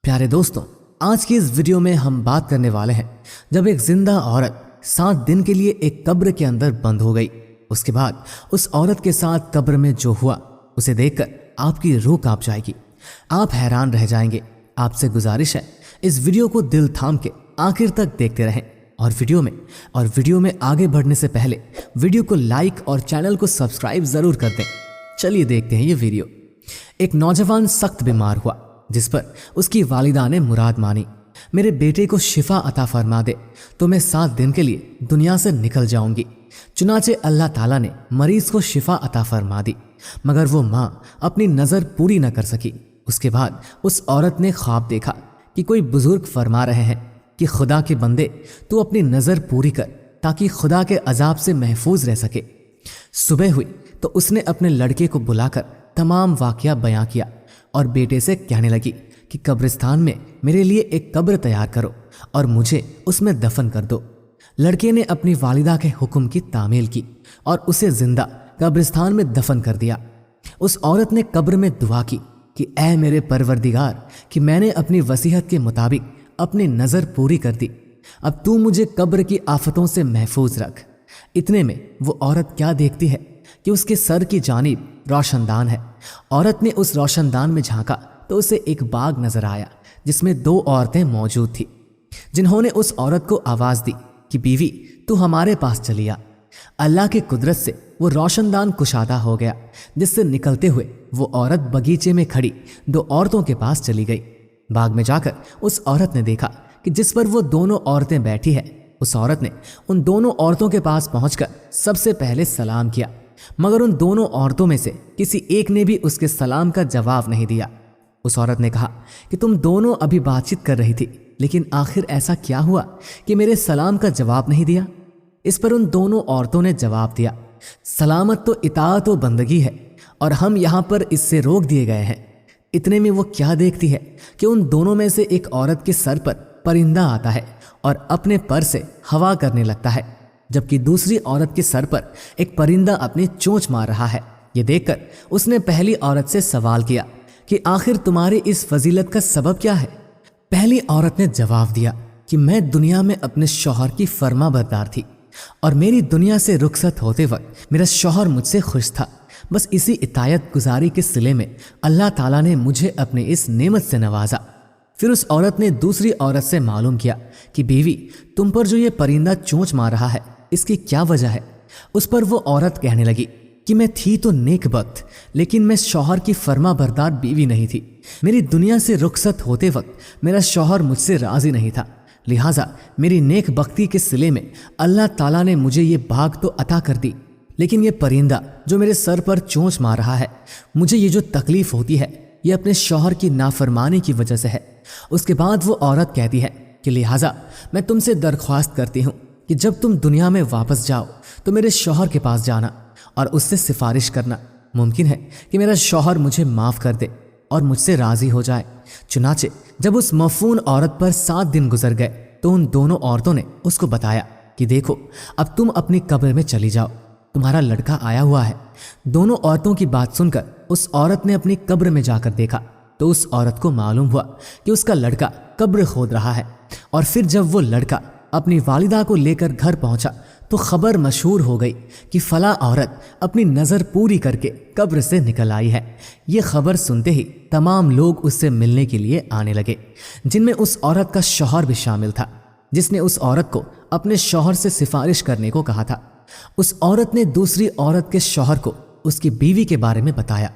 प्यारे दोस्तों, आज की इस वीडियो में हम बात करने वाले हैं जब एक जिंदा औरत 7 दिन के लिए एक कब्र के अंदर बंद हो गई। उसके बाद उस औरत के साथ कब्र में जो हुआ उसे देखकर आपकी रूह कांप जाएगी, आप हैरान रह जाएंगे। आपसे गुजारिश है, इस वीडियो को दिल थाम के आखिर तक देखते रहें और वीडियो में आगे बढ़ने से पहले वीडियो को लाइक और चैनल को सब्सक्राइब जरूर कर दें। चलिए देखते हैं ये वीडियो। एक नौजवान सख्त बीमार हुआ जिस पर उसकी वालिदा ने मुराद मानी, मेरे बेटे को शिफा अता फरमा दे तो मैं 7 दिन के लिए दुनिया से निकल जाऊंगी। चुनाचे अल्लाह ताला ने मरीज को शिफा अता फरमा दी, मगर वो माँ अपनी नज़र पूरी न कर सकी। उसके बाद उस औरत ने ख्वाब देखा कि कोई बुजुर्ग फरमा रहे हैं कि खुदा के बंदे तू अपनी नज़र पूरी कर ताकि खुदा के अजाब से महफूज रह सके। सुबह हुई तो उसने अपने लड़के को बुलाकर तमाम वाकया बयां किया और बेटे से कहने लगी कि कब्रिस्तान में मेरे लिए एक कब्र तैयार करो और मुझे उसमें दफन कर दो। लड़के ने अपनी वालिदा के हुक्म की तामील की और उसे जिंदा कब्रिस्तान में दफन कर दिया। उस औरत ने कब्र में दुआ की कि ऐ मेरे परवरदिगार, कि मैंने अपनी वसीयत के मुताबिक अपनी नज़र पूरी कर दी, अब तू मुझे कब्र की आफतों से महफूज रख। इतने में वो औरत क्या देखती है कि उसके सर की जानिब रोशनदान है। औरत ने उस रोशनदान में झांका तो उसे एक बाग नजर आया जिसमें 2 औरतें मौजूद थी, जिन्होंने उस औरत को आवाज दी कि बीवी तू हमारे पास चली आ। अल्लाह की कुदरत से वो रोशनदान कुशादा हो गया, जिससे निकलते हुए वो औरत बगीचे में खड़ी 2 औरतों के पास चली गई। बाग में जाकर उस औरत ने देखा कि जिस पर वो दोनों औरतें बैठी है। उस औरत ने उन दोनों औरतों के पास पहुंचकर सबसे पहले सलाम किया, मगर उन दोनों औरतों में से किसी एक ने भी उसके सलाम का जवाब नहीं दिया। उस औरत ने कहा कि तुम दोनों अभी बातचीत कर रही थी, लेकिन आखिर ऐसा क्या हुआ कि मेरे सलाम का जवाब नहीं दिया। इस पर उन दोनों औरतों ने जवाब दिया, सलामत तो इताअत व बंदगी है और हम यहाँ पर इससे रोक दिए गए हैं। इतने में वो क्या देखती है कि उन दोनों में से एक औरत के सर पर परिंदा आता है और अपने पर से हवा करने लगता है, जबकि दूसरी औरत के सर पर एक परिंदा अपनी चोंच मार रहा है। ये देखकर उसने पहली औरत से सवाल किया कि आखिर तुम्हारी इस फजीलत का सबब क्या है। पहली औरत ने जवाब दिया कि मैं दुनिया में अपने शौहर की फर्मा बरदार थी और मेरी दुनिया से रुखसत होते वक्त मेरा शौहर मुझसे खुश था। बस इसी इतायत गुजारी के सिले में अल्लाह ताला ने मुझे अपनी इस नेमत से नवाजा। फिर उस औरत ने दूसरी औरत से मालूम किया कि बीवी तुम पर जो ये परिंदा चोंच मार रहा है, इसकी क्या वजह है। उस पर वो औरत कहने लगी कि मैं थी तो नेक बख्त, लेकिन मैं शौहर की फर्मा बरदार बीवी नहीं थी। मेरी दुनिया से रुखसत होते वक्त मेरा शौहर मुझसे राजी नहीं था, लिहाजा मेरी नेक बख्ती के सिले में अल्लाह ताला ने मुझे ये बाग तो अता कर दी, लेकिन ये परिंदा जो मेरे सर पर चोंच मार रहा है, मुझे ये जो तकलीफ होती है ये अपने शौहर की नाफरमानी की वजह से है। उसके बाद वो औरत कहती है कि लिहाजा मैं तुमसे दरख्वास्त करती हूँ कि जब तुम दुनिया में वापस जाओ तो मेरे शौहर के पास जाना और उससे सिफारिश करना, मुमकिन है कि मेरा शौहर मुझे माफ़ कर दे और मुझसे राज़ी हो जाए। चुनाचे जब उस मफून औरत पर 7 दिन गुजर गए तो उन दोनों औरतों ने उसको बताया कि देखो अब तुम अपनी कब्र में चली जाओ, तुम्हारा लड़का आया हुआ है। दोनों औरतों की बात सुनकर उस औरत ने अपनी कब्र में जाकर देखा तो उस औरत को मालूम हुआ कि उसका लड़का कब्र खोद रहा है। और फिर जब वो लड़का अपनी वालिदा को लेकर घर पहुंचा तो खबर मशहूर हो गई कि फला औरत अपनी नज़र पूरी करके कब्र से निकल आई है। ये खबर सुनते ही तमाम लोग उससे मिलने के लिए आने लगे, जिनमें उस औरत का शौहर भी शामिल था, जिसने उस औरत को अपने शौहर से सिफारिश करने को कहा था। उस औरत ने दूसरी औरत के शौहर को उसकी बीवी के बारे में बताया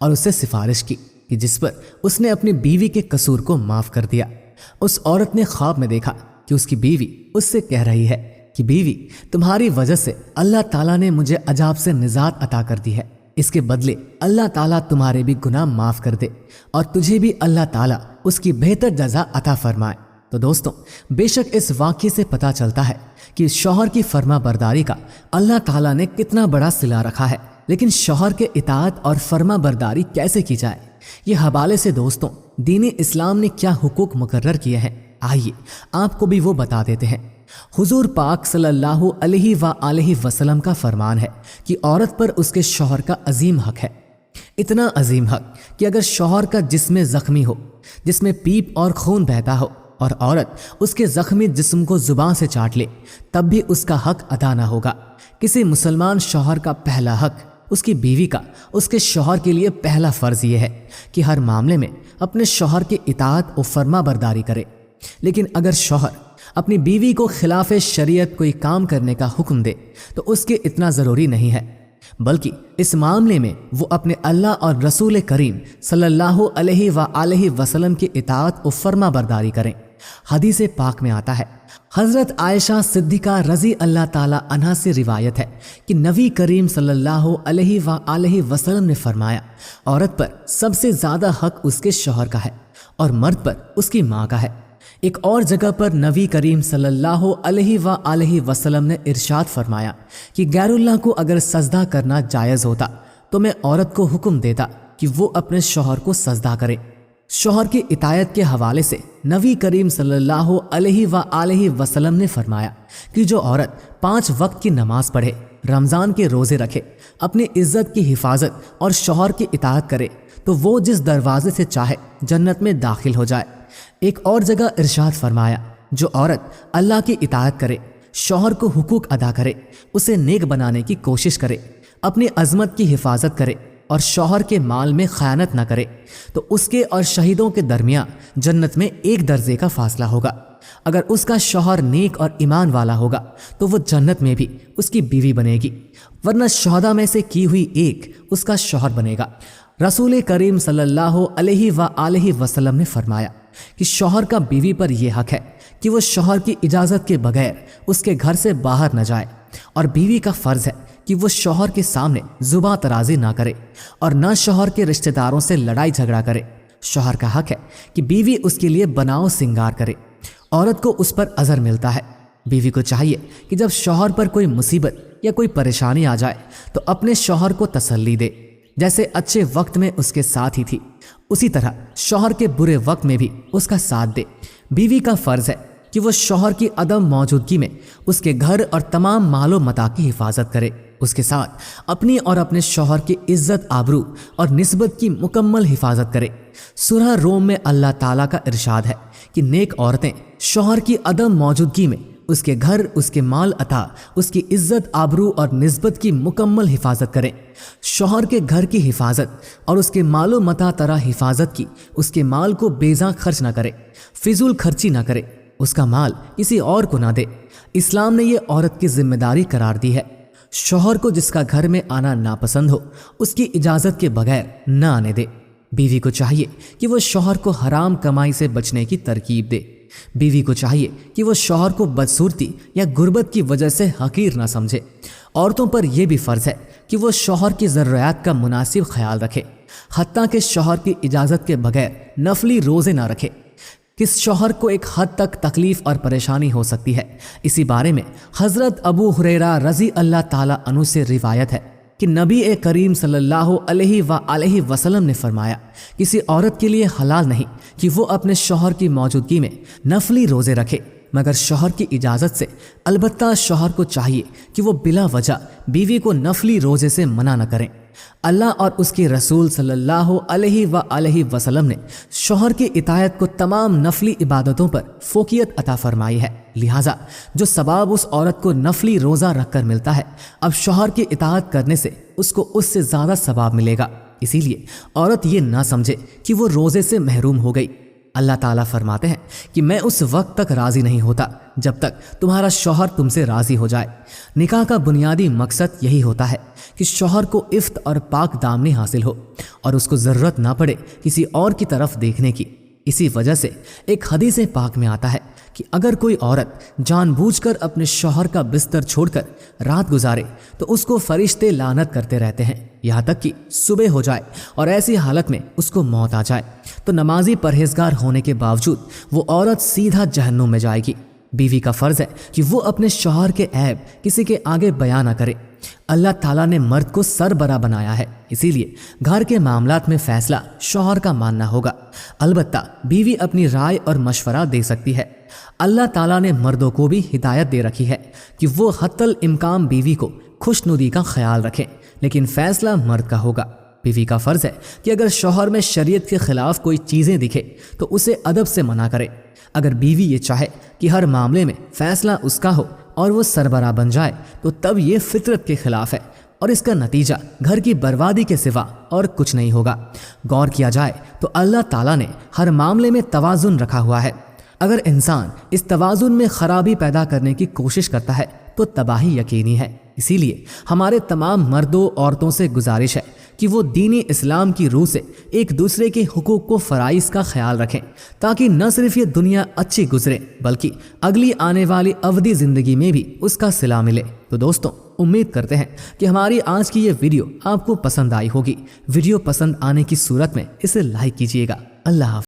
और उससे सिफारिश की कि जिस पर उसने अपनी बीवी के कसूर को माफ़ कर दिया। उस औरत ने ख्वाब में देखा कि उसकी बीवी उससे कह रही है कि बीवी तुम्हारी वजह से अल्लाह ताला ने मुझे अजाब से निजात अता कर दी है, इसके बदले अल्लाह ताला तुम्हारे भी गुनाह माफ़ कर दे और तुझे भी अल्लाह ताला उसकी बेहतर जज़ा अता फरमाए। तो दोस्तों, बेशक इस वाक़ये से पता चलता है कि शौहर की फर्मा बरदारी का अल्लाह ताला ने कितना बड़ा सिला रखा है, लेकिन शौहर के इताअत और फर्मा बरदारी कैसे की जाए, ये हवाले से दोस्तों दीन इस्लाम ने क्या हुकूक मुकर्रर किए हैं, आइए आपको भी वो बता देते हैं। हुजूर पाक सल्लल्लाहु अलैहि वसल्लम का फरमान है कि औरत पर उसके शौहर का अजीम हक है इतना अजीम हक कि अगर शौहर का जिस्म जख्मी हो, जिसमें पीप और खून बहता हो, और औरत उसके जख्मी जिस्म को जुबान से चाट ले, तब भी उसका हक अदा ना होगा। किसी मुसलमान शौहर का पहला हक उसकी बीवी का उसके शौहर के लिए पहला फ़र्ज़ ये है कि हर मामले में अपने शौहर की इताअत और फर्मा बरदारी करे। लेकिन अगर शौहर अपनी बीवी को खिलाफ शरीयत कोई काम करने का हुक्म दे तो उसके इतना ज़रूरी नहीं है, बल्कि इस मामले में वो अपने अल्लाह और रसूल करीम सल्लल्लाहु अलैहि वसल्लम की इताअत और फर्मा बरदारी करें। हदीस पाक में आता है, हज़रत आयशा सिद्दीक़ा रज़ी अल्लाह ताला अन्हा से रिवायत है कि नबी करीम सल्लल्लाहु अलैहि वसल्लम ने फरमाया, औरत पर सबसे ज़्यादा हक उसके शौहर का है और मर्द पर उसकी माँ का है। एक और जगह पर नबी करीम सल्लल्लाहु अलैहि वसल्लम ने इरशाद फरमाया कि गैरुल्लाह को अगर सजदा करना जायज़ होता तो मैं औरत को हुक्म देता कि वो अपने शौहर को सजदा करे। शौहर की इतायत के हवाले से नबी करीम सल्लल्लाहु अलैहि वसल्लम ने फरमाया कि जो औरत 5 वक्त की नमाज पढ़े, रमज़ान के रोज़े रखे, अपनी इज्जत की हिफाजत और शौहर की इतायत करे तो वो जिस दरवाजे से चाहे जन्नत में दाखिल हो जाए। एक और जगह इरशाद फरमाया, जो औरत अल्लाह की इतायत करे, शौहर को हुकूक अदा करे, उसे नेक बनाने की कोशिश करे, अपनी अजमत की हिफाजत करे और शौहर के माल में खयानत न करे तो उसके और शहीदों के दरमियान जन्नत में 1 दर्जे का फासला होगा। अगर उसका शौहर नेक और ईमान वाला होगा तो वो जन्नत में भी उसकी बीवी बनेगी, वरना शौहदा में से की हुई एक उसका शौहर बनेगा। रसूल करीम सल्लल्लाहु अलैहि वसल्लम ने फरमाया कि शौहर का बीवी पर यह हक है कि वो शौहर की इजाज़त के बगैर उसके घर से बाहर न जाए, और बीवी का फ़र्ज़ है कि वो शौहर के सामने जुबां तराजी ना करे और न शौहर के रिश्तेदारों से लड़ाई झगड़ा करे। शौहर का हक है कि बीवी उसके लिए बनाव सिंगार करे। औरत को उस पर अज़र मिलता है। बीवी को चाहिए कि जब शौहर पर कोई मुसीबत या कोई परेशानी आ जाए तो अपने शौहर को तसल्ली दे, जैसे अच्छे वक्त में उसके साथ ही थी, उसी तरह शौहर के बुरे वक्त में भी उसका साथ दे। बीवी का फ़र्ज़ है कि वो शौहर की अदम मौजूदगी में उसके घर और तमाम मालो मता की हिफाजत करे, उसके साथ अपनी और अपने शौहर की इज्जत, आबरू और निस्बत की मुकम्मल हिफाजत करे। सूरह रोम में अल्लाह ताला का इरशाद है कि नेक औरतें शौहर की अदम मौजूदगी में उसके घर, उसके माल अता, उसकी इज्जत, आबरू और निस्बत की मुकम्मल हिफाजत करें। शौहर के घर की हिफाजत और उसके मालो मता तरह हिफाजत की उसके माल को बेजा खर्च ना करे, फिजूल खर्ची ना करे, उसका माल किसी और को ना दे। इस्लाम ने ये औरत की जिम्मेदारी करार दी है। शौहर को जिसका घर में आना नापसंद हो उसकी इजाज़त के बगैर न आने दे। बीवी को चाहिए कि वो शौहर को हराम कमाई से बचने की तरकीब दे। बीवी को चाहिए कि वो शौहर को बदसूरती या गुर्बत की वजह से हकीर ना समझे। औरतों पर यह भी फ़र्ज़ है कि वो शौहर की ज़रूरियात का मुनासिब ख्याल रखे, हत्ता कि शौहर की इजाज़त के बगैर नफली रोज़े ना रखे। किस शौहर को एक हद तक तकलीफ़ और परेशानी हो सकती है, इसी बारे में हज़रत अबू हुरैरा रज़ी अल्लाह ताला अन्हु से रिवायत है कि नबी करीम सल्लल्लाहु अलैहि वसल्लम ने फरमाया, किसी औरत के लिए हलाल नहीं कि वो अपने शौहर की मौजूदगी में नफली रोज़े रखे मगर शौहर की इजाज़त से। अलबत्ता शौहर को चाहिए कि वो बिला वजह बीवी को नफली रोज़े से मना न करें। अल्लाह और उसके रसूल सल्लल्लाहु अलैहि वसल्लम ने शौहर की इतायत को तमाम नफली इबादतों पर फोकियत अता फरमाई है। लिहाजा जो सवाब उस औरत को नफली रोज़ा रखकर मिलता है, अब शौहर की इतायत करने से उसको उससे ज़्यादा सवाब मिलेगा। इसीलिए औरत ये ना समझे कि वो रोज़े से महरूम हो गई। अल्लाह ताला फरमाते हैं कि मैं उस वक्त तक राज़ी नहीं होता जब तक तुम्हारा शौहर तुमसे राज़ी हो जाए। निकाह का बुनियादी मकसद यही होता है कि शौहर को इफ्त और पाक दामनी हासिल हो और उसको ज़रूरत ना पड़े किसी और की तरफ देखने की। इसी वजह से एक हदीस पाक में आता है कि अगर कोई औरत जानबूझकर अपने शौहर का बिस्तर छोड़कर रात गुजारे तो उसको फरिश्ते लानत करते रहते हैं यहाँ तक कि सुबह हो जाए और ऐसी हालत में उसको मौत आ जाए तो नमाजी परहेजगार होने के बावजूद वो औरत सीधा जहन्नुम में जाएगी। बीवी का फ़र्ज़ है कि वो अपने शौहर के ऐब किसी के आगे बयान ना करे। अल्लाह ताला ने मर्द को सरबरा बनाया है, इसीलिए घर के मामलात में फ़ैसला शौहर का मानना होगा। अलबत्ता बीवी अपनी राय और मशवरा दे सकती है। अल्लाह ताला ने मर्दों को भी हिदायत दे रखी है कि वो हत्तल इम्कान बीवी को खुशनुदी का ख्याल रखें, लेकिन फ़ैसला मर्द का होगा। बीवी का फर्ज है कि अगर शौहर में शरीयत के खिलाफ कोई चीज़ें दिखे तो उसे अदब से मना करे। अगर बीवी ये चाहे कि हर मामले में फैसला उसका हो और वो सरबराह बन जाए तो तब ये फितरत के खिलाफ है और इसका नतीजा घर की बर्बादी के सिवा और कुछ नहीं होगा। गौर किया जाए तो अल्लाह ताला ने हर मामले में तवाज़ुन रखा हुआ है। अगर इंसान इस तवाज़ुन में खराबी पैदा करने की कोशिश करता है तो तबाही यकीनी है। इसीलिए हमारे तमाम मर्दों औरतों से गुजारिश है कि वो दीनी इस्लाम की रूह से एक दूसरे के हुकूक को फ़राइज़ का ख्याल रखें, ताकि न सिर्फ ये दुनिया अच्छी गुजरे बल्कि अगली आने वाली अवधि ज़िंदगी में भी उसका सिला मिले। तो दोस्तों, उम्मीद करते हैं कि हमारी आज की ये वीडियो आपको पसंद आई होगी। वीडियो पसंद आने की सूरत में इसे लाइक कीजिएगा। अल्लाह हाफ़िज़।